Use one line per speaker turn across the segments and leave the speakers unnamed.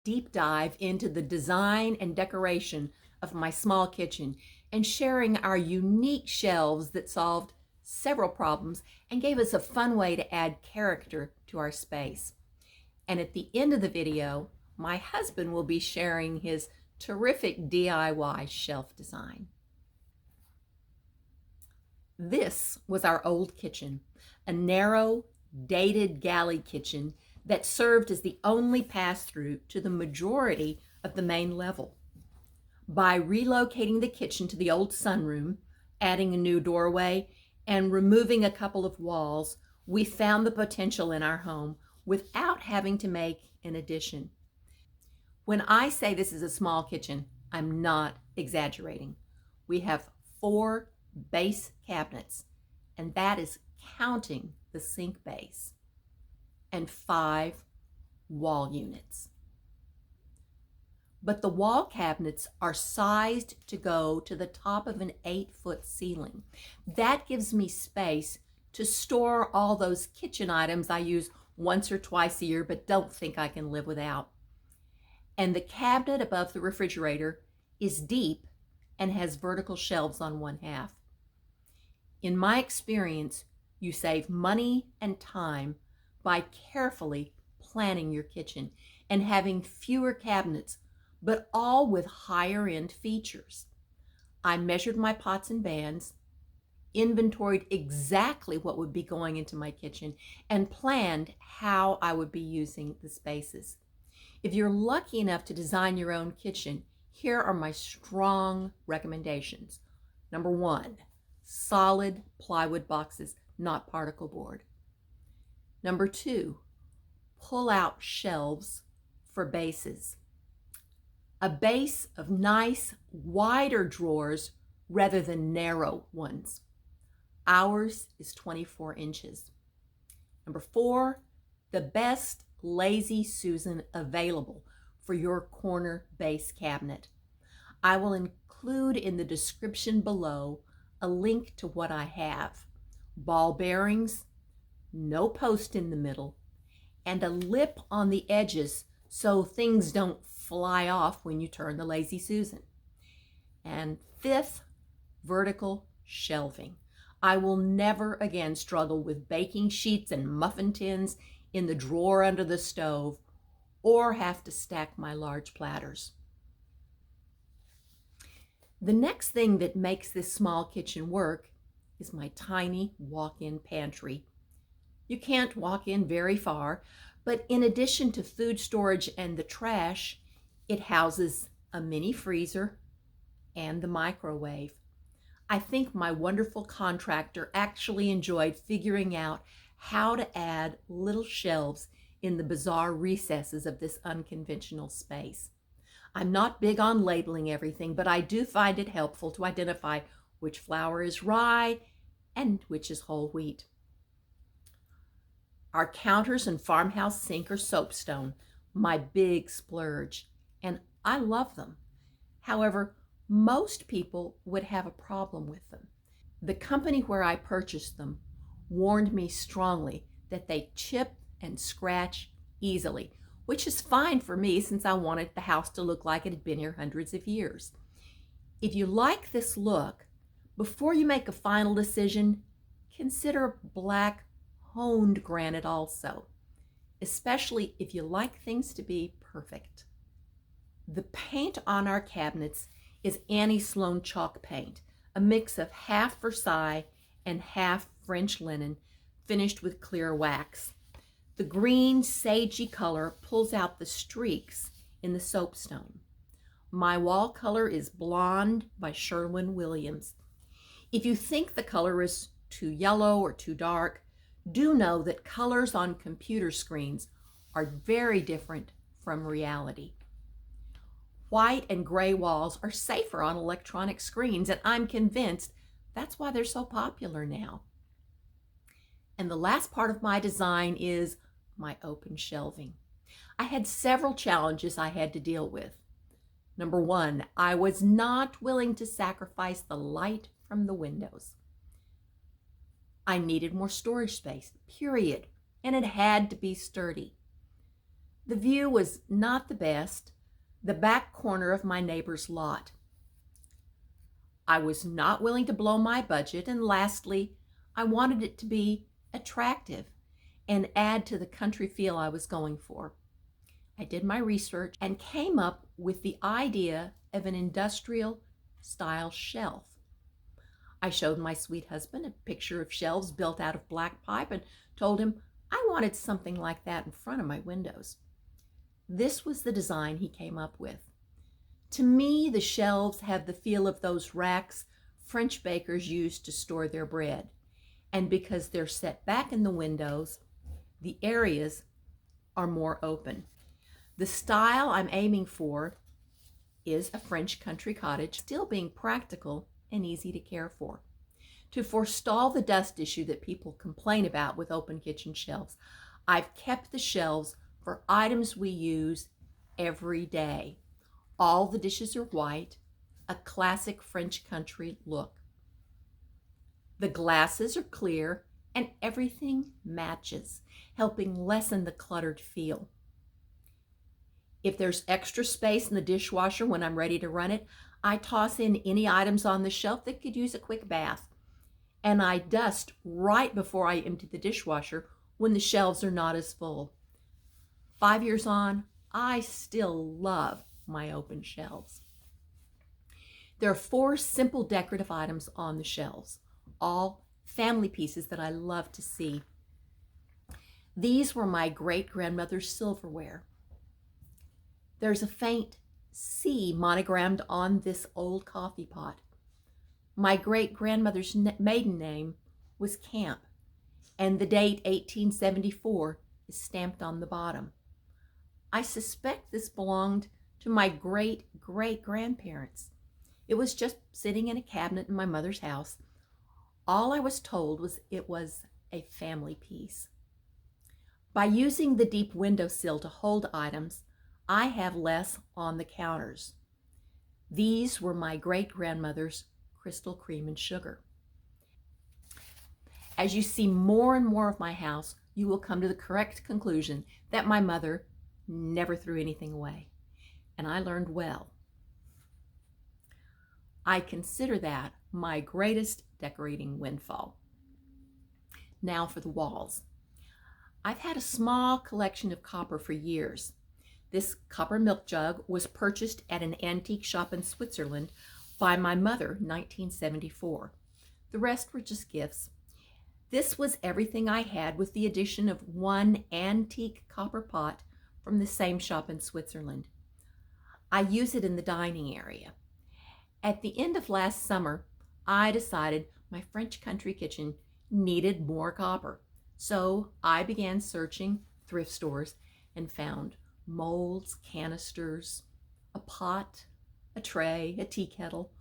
deep dive into the design and decoration of my small kitchen and sharing our unique shelves that solved several problems and gave us a fun way to add character to our space. And at the end of the video, my husband will be sharing his terrific DIY shelf design. This was our old kitchen, a narrow, dated galley kitchen that served as the only pass-through to the majority of the main level. By relocating the kitchen to the old sunroom, adding a new doorway, and removing a couple of walls, we found the potential in our home without having to make an addition. When I say this is a small kitchen, I'm not exaggerating. We have 4 base cabinets, and that is counting the sink base, and 5 wall units. But the wall cabinets are sized to go to the top of an 8-foot ceiling. That gives me space to store all those kitchen items I use once or twice a year but don't think I can live without. And the cabinet above the refrigerator is deep and has vertical shelves on one half. In my experience, you save money and time by carefully planning your kitchen and having fewer cabinets, but all with higher end features. I measured my pots and pans, inventoried exactly what would be going into my kitchen, and planned how I would be using the spaces. If you're lucky enough to design your own kitchen, here are my strong recommendations. Number 1, solid plywood boxes, not particle board. Number 2, pull out shelves for bases. A base of nice, wider drawers rather than narrow ones. Ours is 24 inches. Number 4, the best Lazy Susan available for your corner base cabinet. I will include in the description below a link to what I have. Ball bearings, no post in the middle, and a lip on the edges so things don't fly off when you turn the Lazy Susan. And 5th, vertical shelving. I will never again struggle with baking sheets and muffin tins in the drawer under the stove or have to stack my large platters. The next thing that makes this small kitchen work is my tiny walk-in pantry. You can't walk in very far, but in addition to food storage and the trash, it houses a mini freezer and the microwave. I think my wonderful contractor actually enjoyed figuring out how to add little shelves in the bizarre recesses of this unconventional space. I'm not big on labeling everything, but I do find it helpful to identify which flour is rye and which is whole wheat. Our counters and farmhouse sink are soapstone, my big splurge, and I love them. However, most people would have a problem with them. The company where I purchased them warned me strongly that they chip and scratch easily, which is fine for me since I wanted the house to look like it had been here hundreds of years. If you like this look, before you make a final decision, consider black honed granite also, especially if you like things to be perfect. The paint on our cabinets is Annie Sloan chalk paint, a mix of half Versailles and half French linen, finished with clear wax. The green sagey color pulls out the streaks in the soapstone. My wall color is Blonde by Sherwin-Williams. If you think the color is too yellow or too dark, do know that colors on computer screens are very different from reality. White and gray walls are safer on electronic screens, and I'm convinced that's why they're so popular now. And the last part of my design is my open shelving. I had several challenges I had to deal with. Number 1, I was not willing to sacrifice the light from the windows. I needed more storage space, period, and it had to be sturdy. The view was not the best, the back corner of my neighbor's lot. I was not willing to blow my budget, and lastly, I wanted it to be attractive and add to the country feel I was going for. I did my research and came up with the idea of an industrial style shelf. I showed my sweet husband a picture of shelves built out of black pipe and told him I wanted something like that in front of my windows. This was the design he came up with. To me, the shelves have the feel of those racks French bakers use to store their bread. And because they're set back in the windows, the areas are more open. The style I'm aiming for is a French country cottage, still being practical and easy to care for. To forestall the dust issue that people complain about with open kitchen shelves, I've kept the shelves for items we use every day. All the dishes are white, a classic French country look. The glasses are clear and everything matches, helping lessen the cluttered feel. If there's extra space in the dishwasher when I'm ready to run it, I toss in any items on the shelf that could use a quick bath. And I dust right before I empty the dishwasher when the shelves are not as full. 5 years on, I still love my open shelves. There are 4 simple decorative items on the shelves, all family pieces that I love to see. These were my great-grandmother's silverware. There's a faint C monogrammed on this old coffee pot. My great-grandmother's maiden name was Camp, and the date 1874 is stamped on the bottom. I suspect this belonged to my great-great-grandparents. It was just sitting in a cabinet in my mother's house. All I was told was it was a family piece. By using the deep windowsill to hold items, I have less on the counters. These were my great-grandmother's crystal cream and sugar. As you see more and more of my house, you will come to the correct conclusion that my mother never threw anything away. And I learned well. I consider that my greatest decorating windfall. Now for the walls. I've had a small collection of copper for years. This copper milk jug was purchased at an antique shop in Switzerland by my mother in 1974. The rest were just gifts. This was everything I had with the addition of one antique copper pot from the same shop in Switzerland. I use it in the dining area. At the end of last summer, I decided my French country kitchen needed more copper. So I began searching thrift stores and found molds, canisters, a pot, a tray, a tea kettle,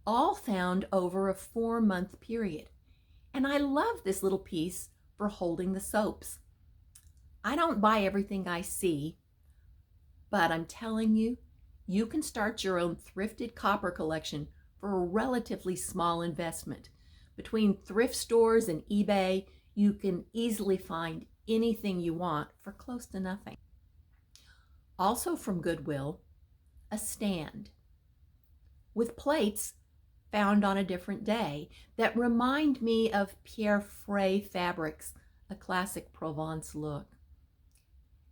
all found over a 4-month period. And I love this little piece for holding the soaps. I don't buy everything I see, but I'm telling you, you can start your own thrifted copper collection for a relatively small investment. Between thrift stores and eBay, you can easily find anything you want for close to nothing. Also from Goodwill, a stand with plates found on a different day that remind me of Pierre Frey fabrics, a classic Provence look.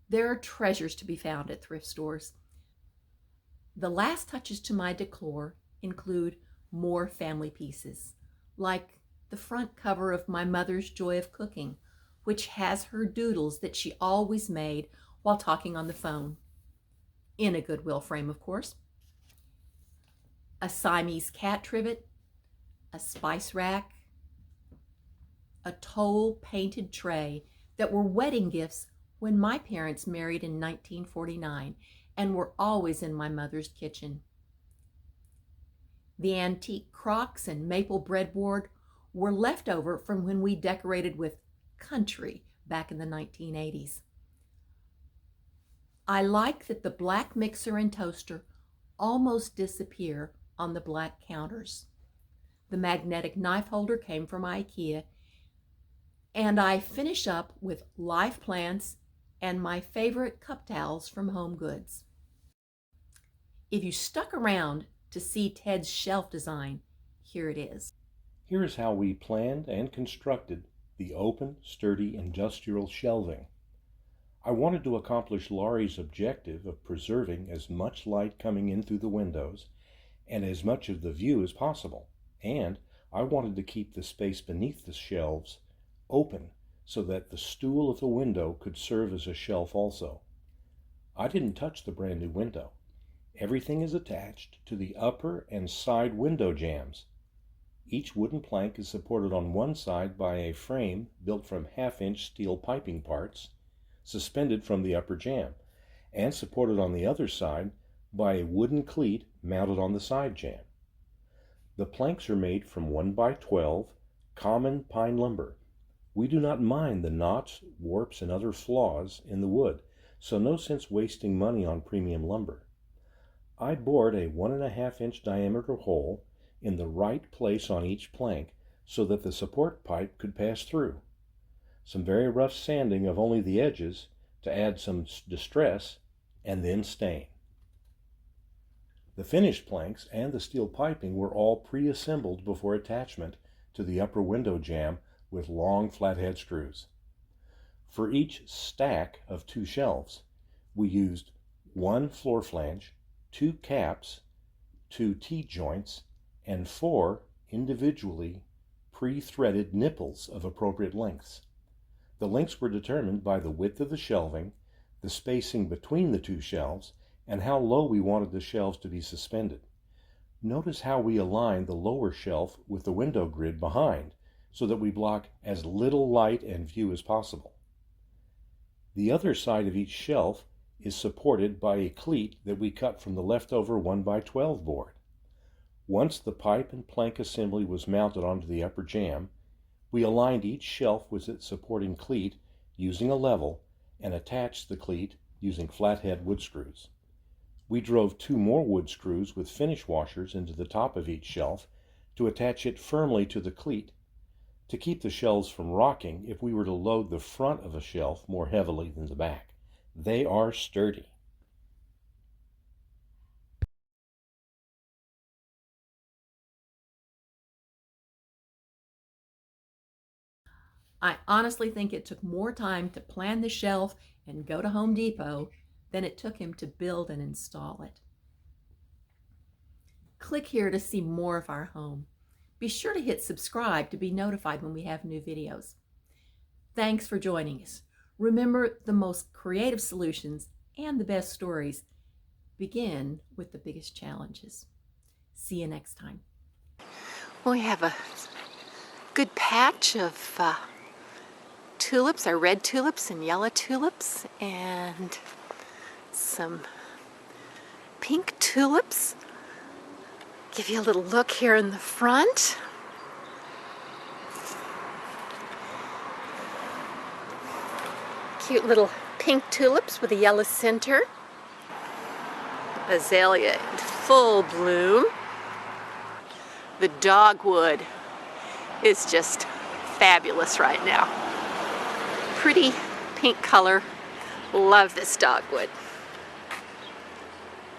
There are treasures to be found at thrift stores. The last touches to my decor include more family pieces, like the front cover of my mother's Joy of Cooking, which has her doodles that she always made while talking on the phone. In a Goodwill frame, of course. A Siamese cat trivet, a spice rack, a Toll painted tray that were wedding gifts when my parents married in 1949 and were always in my mother's kitchen. The antique crocks and maple breadboard were left over from when we decorated with country back in the 1980s. I like that the black mixer and toaster almost disappear on the black counters. The magnetic knife holder came from IKEA, and I finish up with live plants and my favorite cup towels from Home Goods. If you stuck around to see Ted's shelf design, here it is.
Here is how we planned and constructed the open, sturdy industrial shelving. I wanted to accomplish Laurie's objective of preserving as much light coming in through the windows and as much of the view as possible, and I wanted to keep the space beneath the shelves open so that the stool at the window could serve as a shelf also. I didn't touch the brand new window. Everything is attached to the upper and side window jambs. Each wooden plank is supported on one side by a frame built from half-inch steel piping parts suspended from the upper jamb, and supported on the other side by a wooden cleat mounted on the side jamb. The planks are made from 1x12 common pine lumber. We do not mind the knots, warps, and other flaws in the wood, so no sense wasting money on premium lumber. I bored a 1.5-inch diameter hole in the right place on each plank so that the support pipe could pass through. Some very rough sanding of only the edges to add some distress, and then stain. The finished planks and the steel piping were all pre-assembled before attachment to the upper window jamb with long flathead screws. For each stack of 2 shelves, we used 1 floor flange, 2 caps, 2 T-joints, and 4 individually pre-threaded nipples of appropriate lengths. The lengths were determined by the width of the shelving, the spacing between the 2 shelves, and how low we wanted the shelves to be suspended. Notice how we aligned the lower shelf with the window grid behind so that we block as little light and view as possible. The other side of each shelf is supported by a cleat that we cut from the leftover 1x12 board. Once the pipe and plank assembly was mounted onto the upper jamb, we aligned each shelf with its supporting cleat using a level and attached the cleat using flathead wood screws. We drove 2 more wood screws with finish washers into the top of each shelf to attach it firmly to the cleat to keep the shelves from rocking if we were to load the front of a shelf more heavily than the back. They are sturdy.
I honestly think it took more time to plan the shelf and go to Home Depot than it took him to build and install it. Click here to see more of our home. Be sure to hit subscribe to be notified when we have new videos. Thanks for joining us. Remember, the most creative solutions and the best stories begin with the biggest challenges. See you next time.
We have a good patch of tulips, our red tulips and yellow tulips, and some pink tulips. Give you a little look here in the front. Cute little pink tulips with a yellow center. Azalea in full bloom. The dogwood is just fabulous right now. Pretty pink color. Love this dogwood.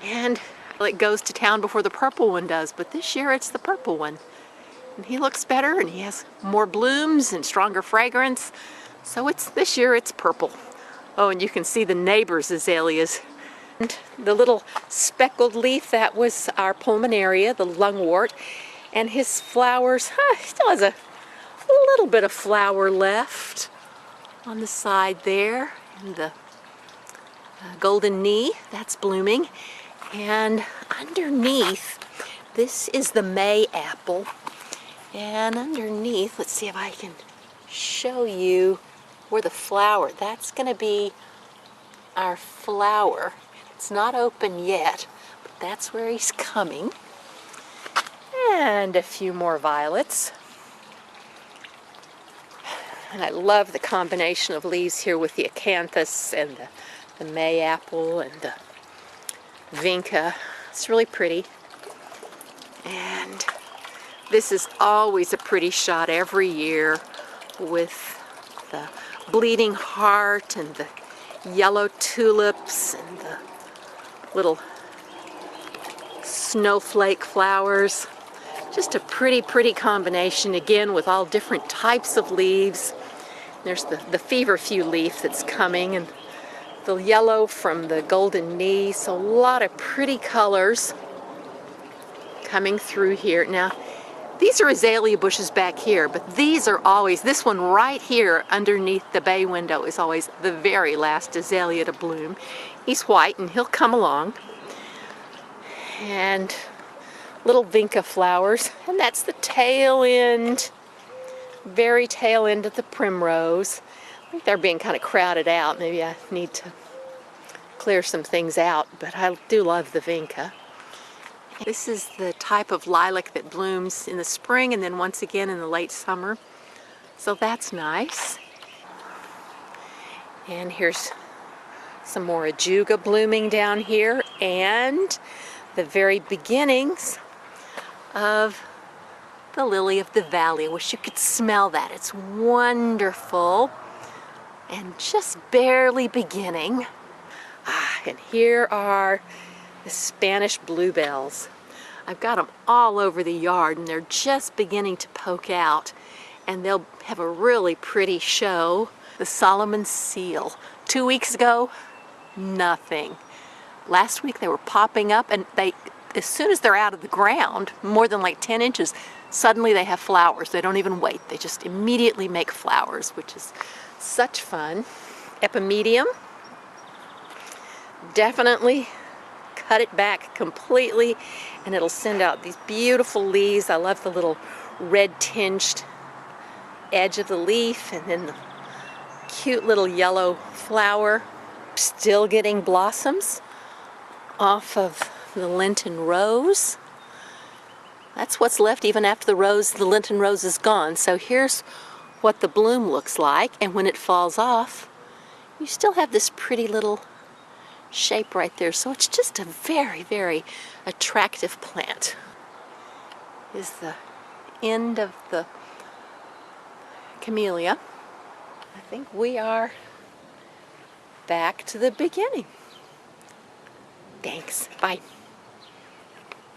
And it goes to town before the purple one does, but this year it's the purple one. And he looks better and he has more blooms and stronger fragrance. So this year it's purple. Oh, and you can see the neighbor's azaleas. And the little speckled leaf, that was our pulmonaria, the lungwort. And his flowers, still has a little bit of flower left on the side there. And the golden knee, that's blooming. And underneath, this is the May apple. And underneath, let's see if I can show you where the flower, that's going to be our flower. It's not open yet, but that's where he's coming. And a few more violets. And I love the combination of leaves here with the acanthus and the May apple and the vinca. It's really pretty. And this is always a pretty shot every year with the bleeding heart and the yellow tulips and the little snowflake flowers. Just a pretty, pretty combination, again, with all different types of leaves. There's the feverfew leaf that's coming, and the yellow from the golden knee. So a lot of pretty colors coming through here. Now, these are azalea bushes back here, but these are always, this one right here underneath the bay window is always the very last azalea to bloom. He's white and he'll come along. And little vinca flowers, and that's the tail end, very tail end of the primrose. I think they're being kind of crowded out. Maybe I need to clear some things out, but I do love the vinca. This is the type of lilac that blooms in the spring and then once again in the late summer. So that's nice. And here's some more ajuga blooming down here, and the very beginnings of the lily of the valley. I wish you could smell that. It's wonderful and just barely beginning. And here are the Spanish bluebells. I've got them all over the yard and they're just beginning to poke out, and they'll have a really pretty show. The Solomon seal. 2 weeks ago, nothing. Last week they were popping up, and as soon as they're out of the ground, more than like 10 inches, suddenly they have flowers. They don't even wait. They just immediately make flowers, which is such fun. Epimedium. Definitely cut it back completely and it'll send out these beautiful leaves. I love the little red tinged edge of the leaf, and then the cute little yellow flower. Still getting blossoms off of the Lenten rose. That's what's left even after the Lenten rose is gone. So here's what the bloom looks like, and when it falls off, you still have this pretty little shape right there. So it's just a very, very attractive plant. Is the end of the camellia. I think we are back to the beginning. Thanks. Bye.